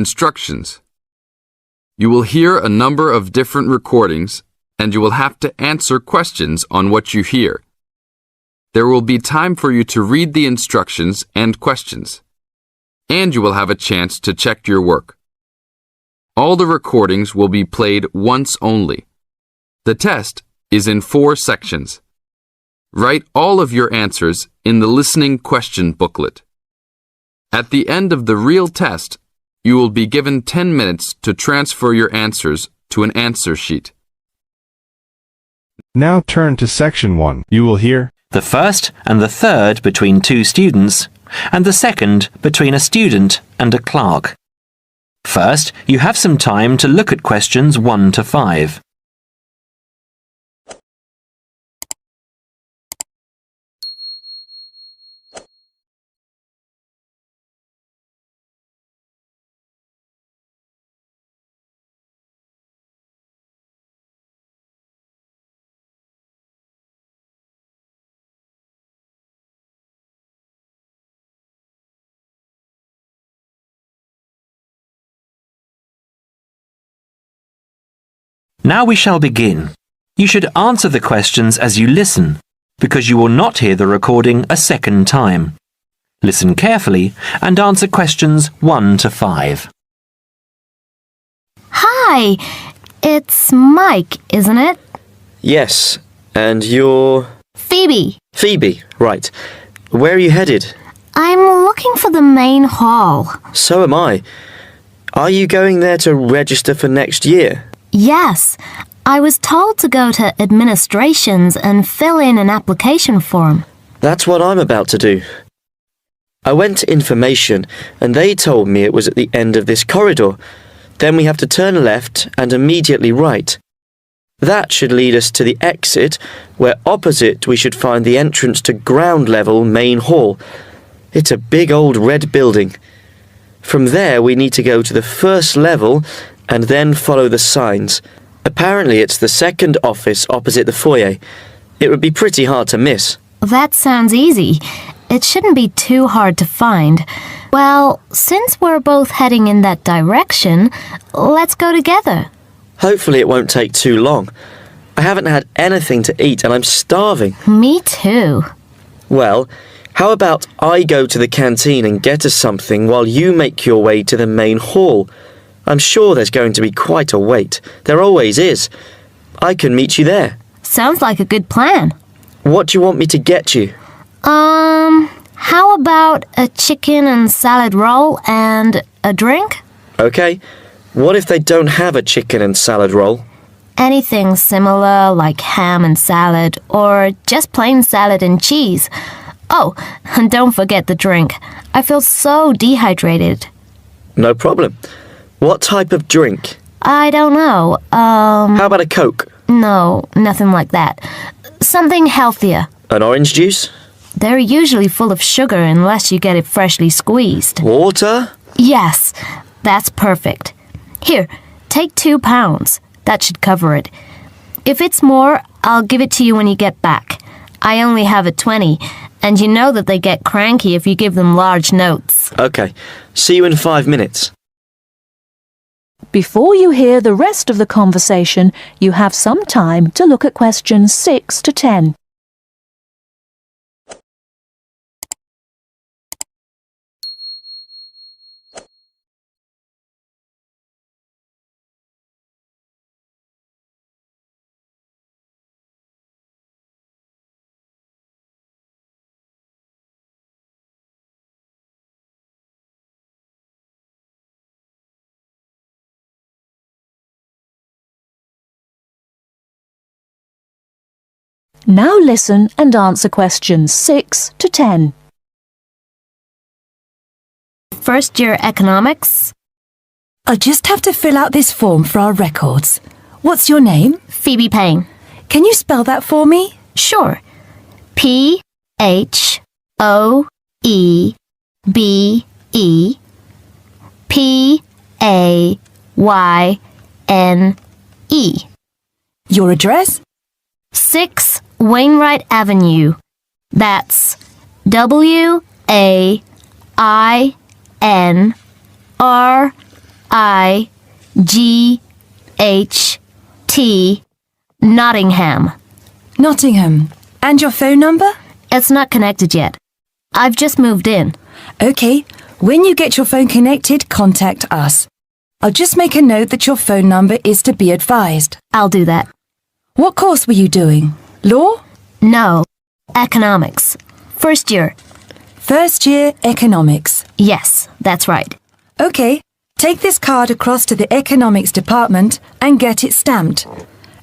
instructions. You will hear a number of different recordings, and you will have to answer questions on what you hear. There will be time for you to read the instructions and questions, and you will have a chance to check your work. All the recordings will be played once only. The test is in 4 sections. Write all of your answers in the listening question booklet. At the end of the real test, you will be given 10 minutes to transfer your answers to an answer sheet. Now turn to section 1. You will hear the first and the third between 2 students, and the second between a student and a clerk. First, you have some time to look at questions 1 to 5. Now we shall begin. You should answer the questions as you listen, because you will not hear the recording a second time. Listen carefully and answer questions 1 to 5. Hi, it's Mike, isn't it? Yes, and you're... Phoebe. Phoebe, right. Where are you headed? I'm looking for the main hall. So am I. Are you going there to register for next year? Yes, I was told to go to administrations and fill in an application form. That's what I'm about to do. I went to information and they told me it was at the end of this corridor. Then we have to turn left and immediately right. That should lead us to the exit, where opposite we should find the entrance to ground level main hall. It's a big old red building. From there we need to go to the first level and then follow the signs. Apparently it's the second office opposite the foyer. It would be pretty hard to miss. That sounds easy. It shouldn't be too hard to find. Well, since we're both heading in that direction, let's go together. Hopefully it won't take too long. I haven't had anything to eat and I'm starving. Me too. Well, how about I go to the canteen and get us something while you make your way to the main hall? I'm sure there's going to be quite a wait. There always is. I can meet you there. Sounds like a good plan. What do you want me to get you? How about a chicken and salad roll and a drink? Okay. What if they don't have a chicken and salad roll? Anything similar, like ham and salad, or just plain salad and cheese. Oh, and don't forget the drink. I feel so dehydrated. No problem. What type of drink? I don't know. How about a Coke? No, nothing like that. Something healthier. An orange juice? They're usually full of sugar unless you get it freshly squeezed. Water? Yes, that's perfect. Here, take £2. That should cover it. If it's more, I'll give it to you when you get back. I only have a 20, and you know that they get cranky if you give them large notes. Okay. See you in 5 minutes. Before you hear the rest of the conversation, you have some time to look at questions 6 to 10. Now listen and answer questions 6 to 10. First year economics. I just have to fill out this form for our records. What's your name? Phoebe Payne. Can you spell that for me? Sure. P-H-O-E-B-E-P-A-Y-N-E. Your address? 6 Wainwright Avenue. That's W-A-I-N-R-I-G-H-T IGHT Nottingham. Nottingham. And your phone number? It's not connected yet. I've just moved in. OK. When you get your phone connected, contact us. I'll just make a note that your phone number is to be advised. I'll do that. What course were you doing? Law? No. Economics. First year. First year economics. Yes, that's right. OK. Take this card across to the economics department and get it stamped.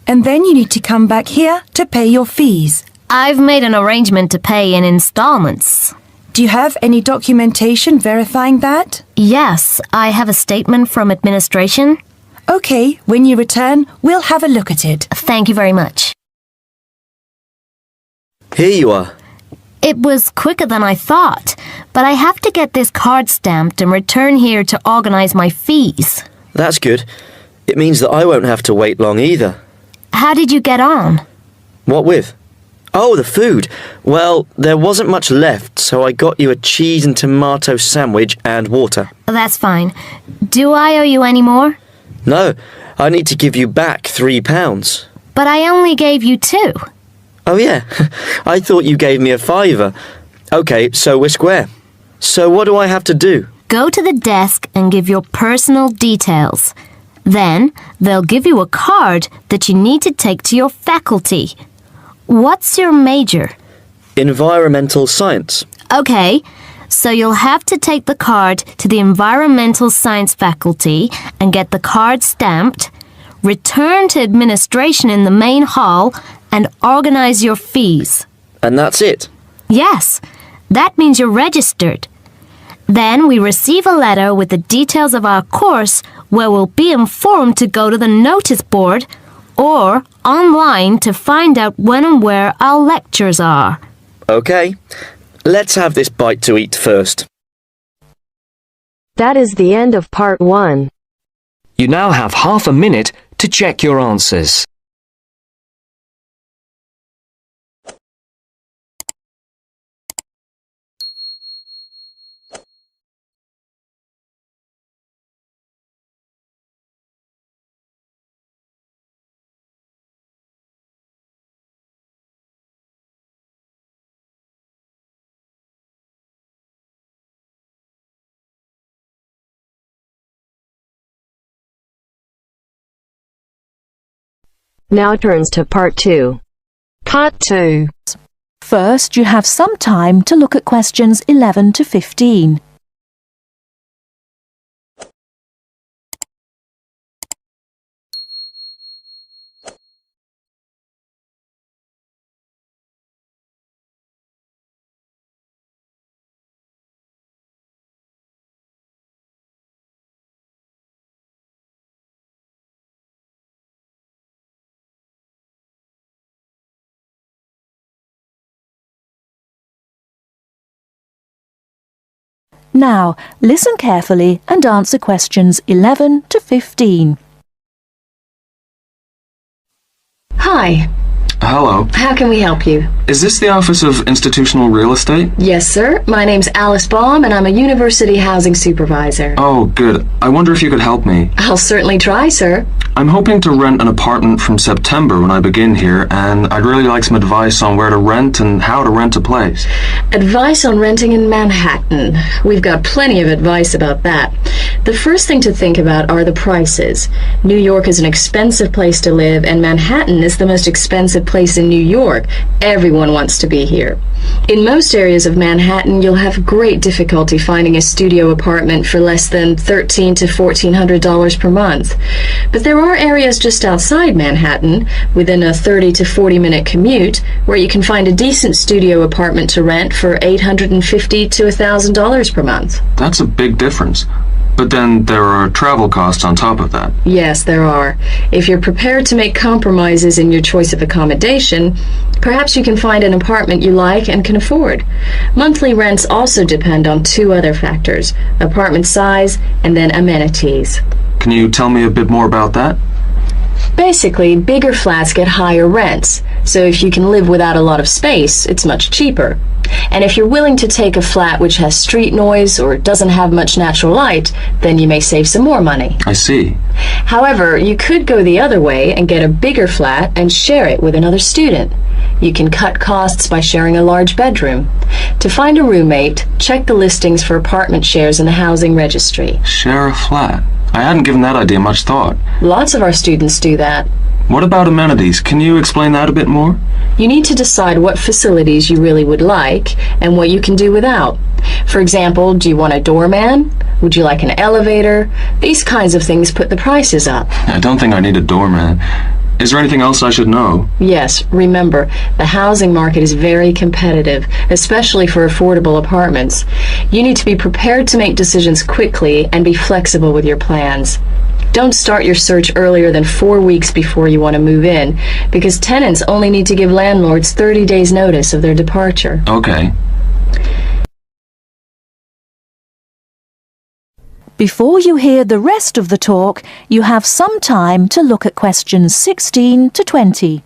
And then you need to come back here to pay your fees. I've made an arrangement to pay in installments. Do you have any documentation verifying that? Yes, I have a statement from administration. OK, when you return, we'll have a look at it. Thank you very much. Here you are. It was quicker than I thought, but I have to get this card stamped and return here to organize my fees. That's good. It means that I won't have to wait long either. How did you get on? What with? Oh, the food. Well, there wasn't much left, so I got you a cheese and tomato sandwich and water. That's fine. Do I owe you any more? No, I need to give you back £3. But I only gave you 2. Oh yeah, I thought you gave me a £5. OK, so we're square. So what do I have to do? Go to the desk and give your personal details. Then they'll give you a card that you need to take to your faculty. What's your major? Environmental science. Okay, so you'll have to take the card to the environmental science faculty and get the card stamped, return to administration in the main hall, and organize your fees. And that's it? Yes, that means you're registered. Then we receive a letter with the details of our course where we'll be informed to go to the notice board or online to find out when and where our lectures are. OK, let's have this bite to eat first. That is the end of part 1. You now have half a minute to check your answers. Now turns to part 2. Part 2. First, you have some time to look at questions 11 to 15. Now, listen carefully and answer questions 11 to 15. Hi, Hello. how can we help you? Is this the Office of Institutional Real Estate? Yes, sir. My name's Alice Baum, and I'm a university housing supervisor. Oh, good. I wonder if you could help me. I'll certainly try, sir. I'm hoping to rent an apartment from September when I begin here, and I'd really like some advice on where to rent and how to rent a place. Advice on renting in Manhattan. We've got plenty of advice about that. The first thing to think about are the prices. New York is an expensive place to live, and Manhattan is the most expensive place in New York. Everyone wants to be here. In most areas of Manhattan, you'll have great difficulty finding a studio apartment for less than $1,300 to $1,400 per month. But there are areas just outside Manhattan, within a 30 to 40-minute commute, where you can find a decent studio apartment to rent for $850 to $1,000 per month. That's a big difference. But then there are travel costs on top of that. Yes, there are. If you're prepared to make compromises in your choice of accommodation, perhaps you can find an apartment you like and can afford. Monthly rents also depend on 2 other factors: apartment size and then amenities. Can you tell me a bit more about that? Basically, bigger flats get higher rents, so if you can live without a lot of space, it's much cheaper. And if you're willing to take a flat which has street noise or doesn't have much natural light, then you may save some more money. I see. However, you could go the other way and get a bigger flat and share it with another student. You can cut costs by sharing a large bedroom. To find a roommate, check the listings for apartment shares in the housing registry. Share a flat. I hadn't given that idea much thought. Lots of our students do that. What about amenities? Can you explain that a bit more? You need to decide what facilities you really would like and what you can do without. For example, do you want a doorman? Would you like an elevator? These kinds of things put the prices up. I don't think I need a doorman. Is there anything else I should know? Yes, remember, the housing market is very competitive, especially for affordable apartments. You need to be prepared to make decisions quickly and be flexible with your plans. Don't start your search earlier than 4 weeks before you want to move in, because tenants only need to give landlords 30 days notice of their departure. Okay. Before you hear the rest of the talk, you have some time to look at questions 16 to 20.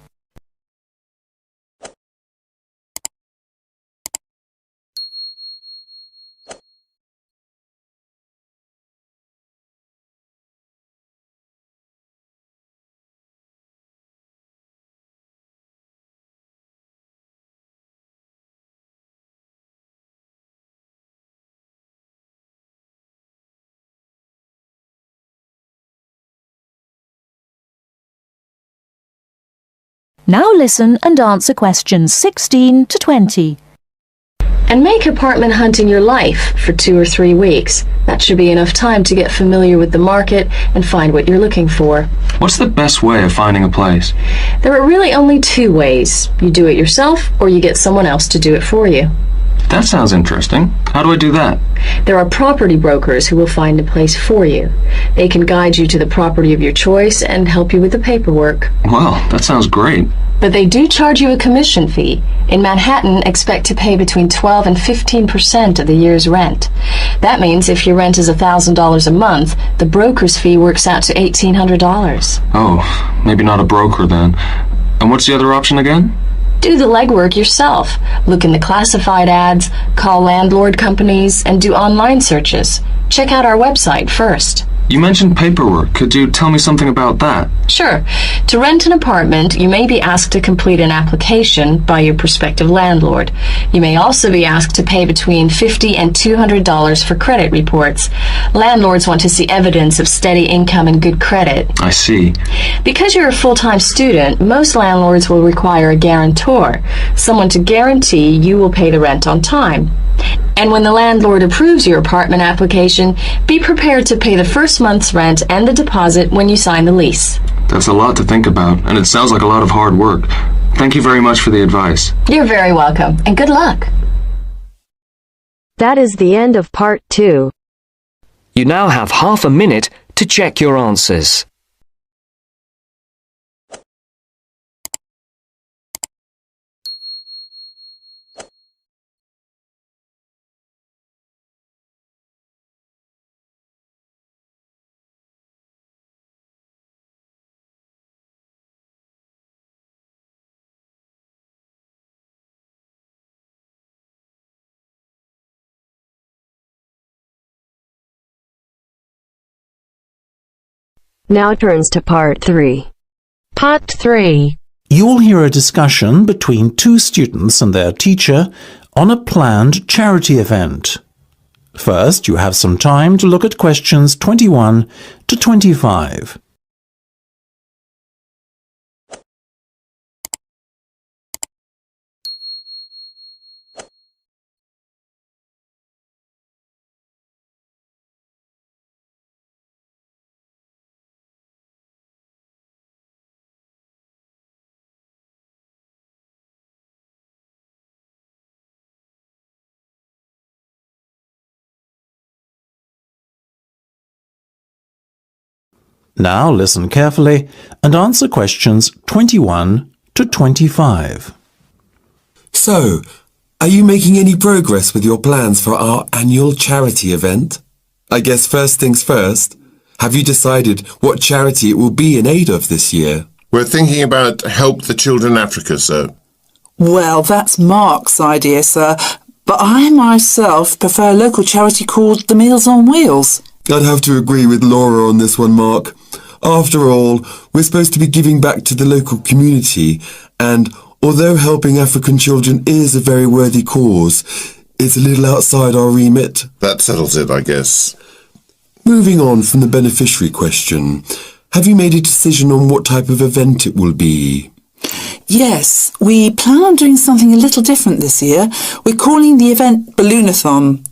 Now listen and answer questions 16 to 20. And make apartment hunting your life for 2 or 3 weeks. That should be enough time to get familiar with the market and find what you're looking for. What's the best way of finding a place? There are really only 2 ways. You do it yourself or you get someone else to do it for you. That sounds interesting. How do I do that? There are property brokers who will find a place for you. They can guide you to the property of your choice and help you with the paperwork. Well, that sounds great. But they do charge you a commission fee. In Manhattan, expect to pay between 12 and 15% of the year's rent. That means if your rent is $1,000 a month, the broker's fee works out to $1,800. Oh, maybe not a broker then. And what's the other option again? Do the legwork yourself. Look in the classified ads, call landlord companies, and do online searches. Check out our website first. You mentioned paperwork. Could you tell me something about that? Sure. To rent an apartment, you may be asked to complete an application by your prospective landlord. You may also be asked to pay between $50 and $200 for credit reports. Landlords want to see evidence of steady income and good credit. I see. Because you're a full-time student, most landlords will require a guarantor, someone to guarantee you will pay the rent on time. And when the landlord approves your apartment application, be prepared to pay the first month's rent and the deposit when you sign the lease. That's a lot to think about, and it sounds like a lot of hard work. Thank you very much for the advice. You're very welcome, and good luck. That is the end of part 2. You now have half a minute to check your answers. Now turns to part 3. Part 3. You will hear a discussion between 2 students and their teacher on a planned charity event. First, you have some time to look at questions 21 to 25. Now listen carefully and answer questions 21 to 25. So, are you making any progress with your plans for our annual charity event? I guess first things first, Have you decided what charity it will be in aid of this year? We're thinking about Help the Children Africa, sir. Well, that's Mark's idea, sir, but I myself prefer a local charity called the Meals on Wheels. I'd have to agree with Laura on this one, Mark. After all, we're supposed to be giving back to the local community, and although helping African children is a very worthy cause, it's a little outside our remit. That settles it, I guess. Moving on from the beneficiary question, have you made a decision on what type of event it will be? Yes, we plan on doing something a little different this year. We're calling the event Balloonathon.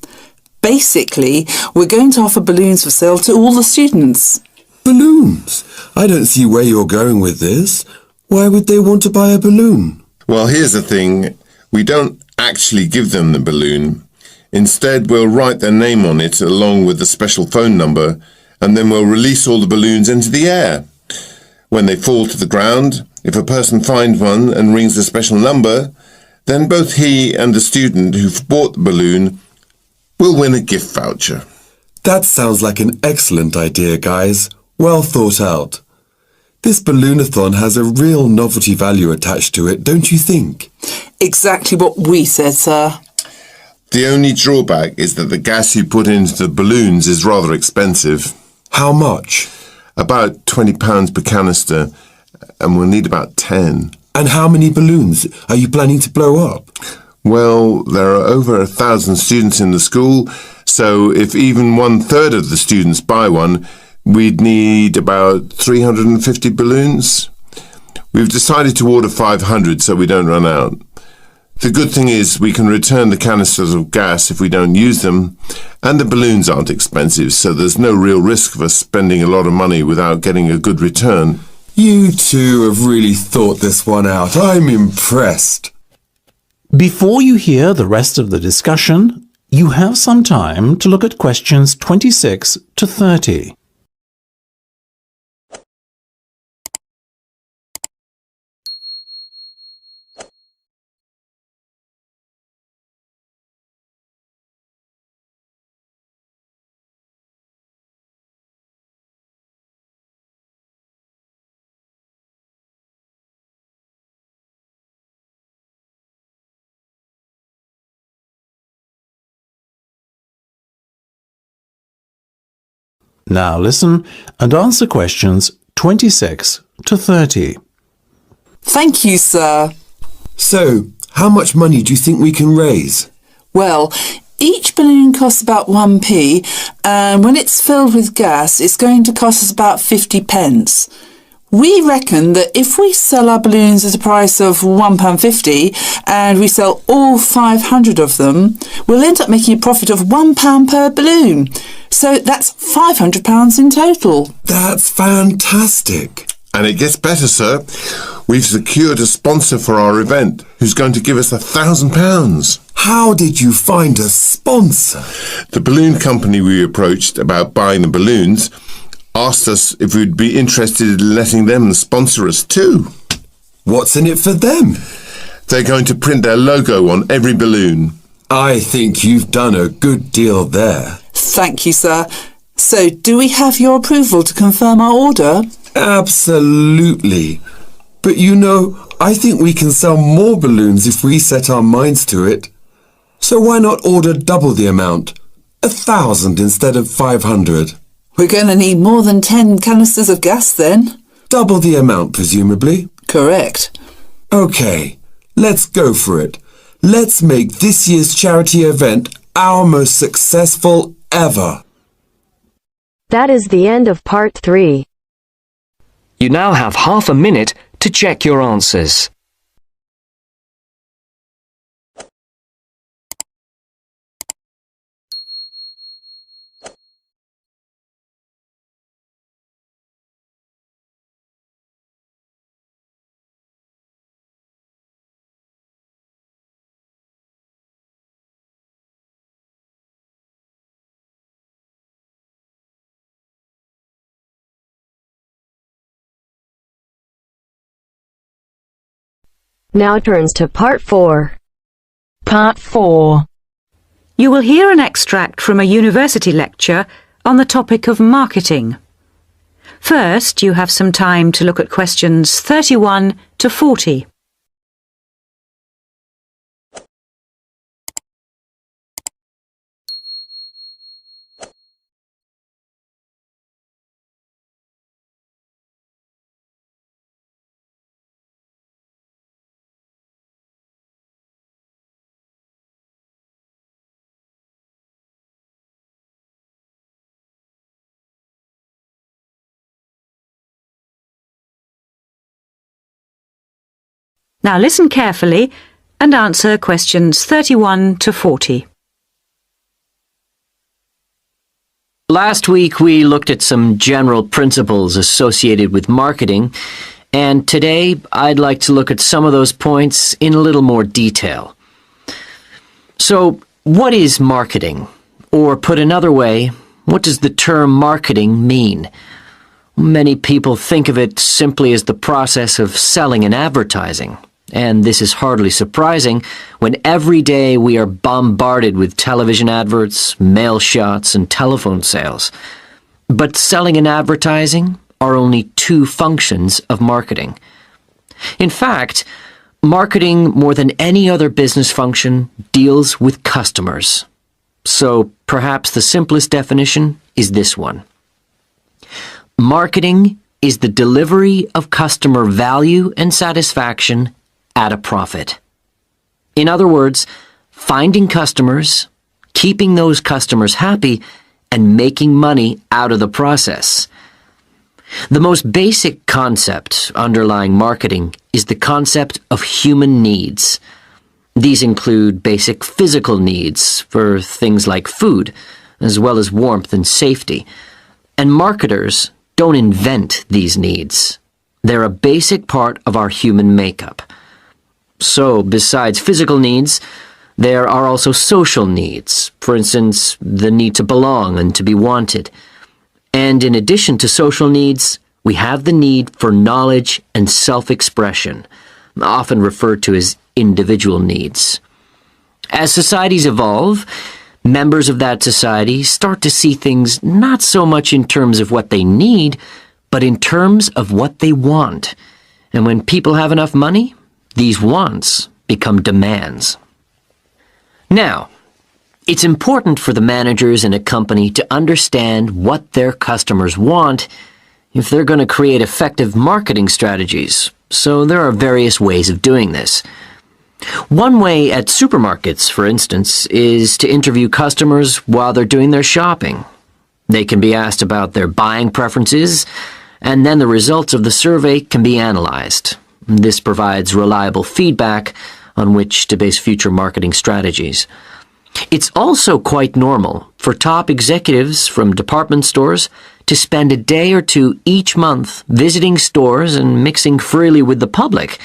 Basically, we're going to offer balloons for sale to all the students. Balloons? I don't see where you're going with this. Why would they want to buy a balloon? Well, here's the thing. We don't actually give them the balloon. Instead, we'll write their name on it along with the special phone number, and then we'll release all the balloons into the air. When they fall to the ground, if a person finds one and rings the special number, then both he and the student who've bought the balloon will win a gift voucher. That sounds like an excellent idea, guys. Well thought out. This Balloonathon has a real novelty value attached to it, don't you think? Exactly what we said, sir. The only drawback is that the gas you put into the balloons is rather expensive. How much? About £20 per canister, and we'll need about 10. And how many balloons are you planning to blow up? Well, there are over 1,000 students in the school, so if even 1/3 of the students buy one, we'd need about 350 balloons. We've decided to order 500 so we don't run out. The good thing is we can return the canisters of gas if we don't use them, and the balloons aren't expensive, so there's no real risk of us spending a lot of money without getting a good return. You two have really thought this one out. I'm impressed. Before you hear the rest of the discussion, you have some time to look at questions 26 to 30. Now listen and answer questions 26 to 30. Thank you, sir. So, how much money do you think we can raise? Well, each balloon costs about 1p, and when it's filled with gas, it's going to cost us about 50 pence. We reckon that if we sell our balloons at a price of £1.50 and we sell all 500 of them, we'll end up making a profit of £1 per balloon. So that's £500 in total. That's fantastic. And it gets better, sir. We've secured a sponsor for our event who's going to give us £1,000. How did you find a sponsor? The balloon company we approached about buying the balloons asked us if we'd be interested in letting them sponsor us too. What's in it for them? They're going to print their logo on every balloon. I think you've done a good deal there. Thank you, sir. So, do we have your approval to confirm our order? Absolutely. But you know, I think we can sell more balloons if we set our minds to it. So why not order double the amount? 1,000 instead of 500. We're going to need more than 10 canisters of gas then. Double the amount, presumably? Correct. OK, let's go for it. Let's make this year's charity event our most successful ever. That is the end of part 3. You now have half a minute to check your answers. Now turns to part 4. Part 4. You will hear an extract from a university lecture on the topic of marketing. First, you have some time to look at questions 31 to 40. Now listen carefully and answer questions 31 to 40. Last week we looked at some general principles associated with marketing, and today I'd like to look at some of those points in a little more detail. So, what is marketing? Or put another way, what does the term marketing mean? Many people think of it simply as the process of selling and advertising. And this is hardly surprising when every day we are bombarded with television adverts, mail shots, and telephone sales. But selling and advertising are only two functions of marketing. In fact, marketing, more than any other business function, deals with customers. So perhaps the simplest definition is this one. Marketing is the delivery of customer value and satisfaction at a profit. In other words, finding customers, keeping those customers happy, and making money out of the process. The most basic concept underlying marketing is the concept of human needs. These include basic physical needs for things like food, as well as warmth and safety. And marketers don't invent these needs. They're a basic part of our human makeup. So, besides physical needs, there are also social needs. For instance, the need to belong and to be wanted. And in addition to social needs, we have the need for knowledge and self-expression, often referred to as individual needs. As societies evolve, members of that society start to see things not so much in terms of what they need, but in terms of what they want. And when people have enough money, these wants become demands. Now, it's important for the managers in a company to understand what their customers want if they're going to create effective marketing strategies. So there are various ways of doing this. One way at supermarkets, for instance, is to interview customers while they're doing their shopping. They can be asked about their buying preferences, and then the results of the survey can be analyzed. This provides reliable feedback on which to base future marketing strategies. It's also quite normal for top executives from department stores to spend a day or two each month visiting stores and mixing freely with the public,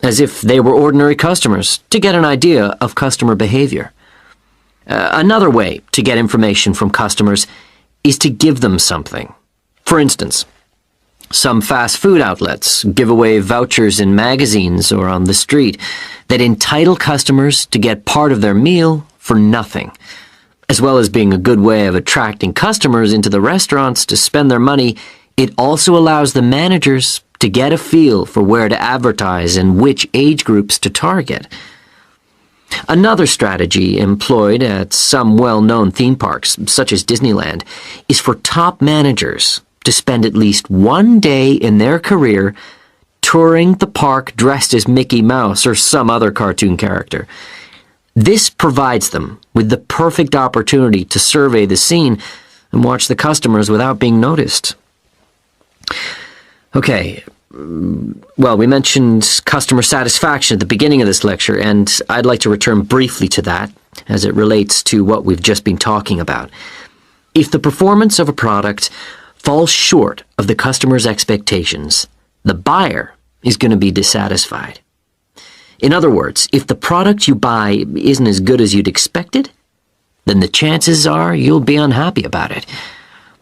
as if they were ordinary customers, to get an idea of customer behavior. Another way to get information from customers is to give them something. For instance, some fast food outlets give away vouchers in magazines or on the street that entitle customers to get part of their meal for nothing. As well as being a good way of attracting customers into the restaurants to spend their money, it also allows the managers to get a feel for where to advertise and which age groups to target. Another strategy employed at some well-known theme parks, such as Disneyland, is for top managers to spend at least one day in their career touring the park dressed as Mickey Mouse or some other cartoon character. This provides them with the perfect opportunity to survey the scene and watch the customers without being noticed. Okay, well, we mentioned customer satisfaction at the beginning of this lecture, and I'd like to return briefly to that as it relates to what we've just been talking about. If the performance of a product falls short of the customer's expectations, the buyer is going to be dissatisfied. In other words, if the product you buy isn't as good as you'd expected, then the chances are you'll be unhappy about it.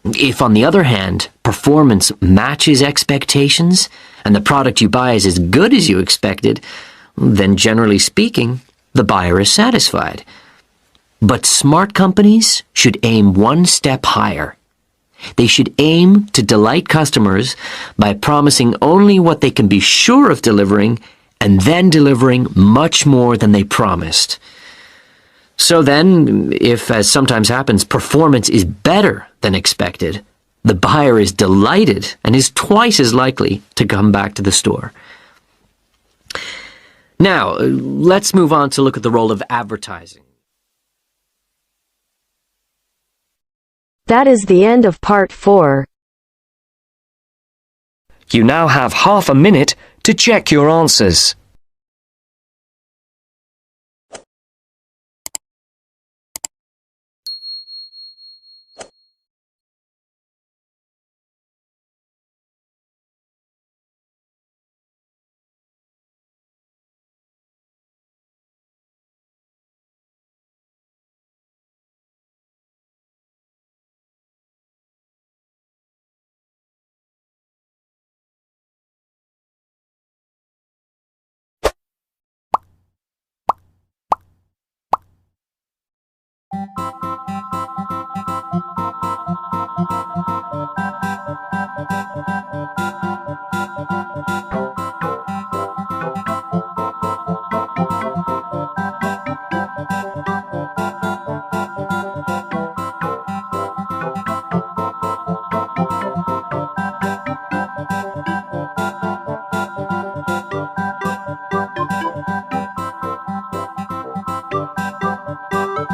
If, on the other hand, performance matches expectations and the product you buy is as good as you expected, then generally speaking, the buyer is satisfied. But smart companies should aim one step higher. They should aim to delight customers by promising only what they can be sure of delivering and then delivering much more than they promised. So then, if, as sometimes happens, performance is better than expected, the buyer is delighted and is twice as likely to come back to the store. Now, let's move on to look at the role of advertising. That is the end of part 4. You now have half a minute to check your answers.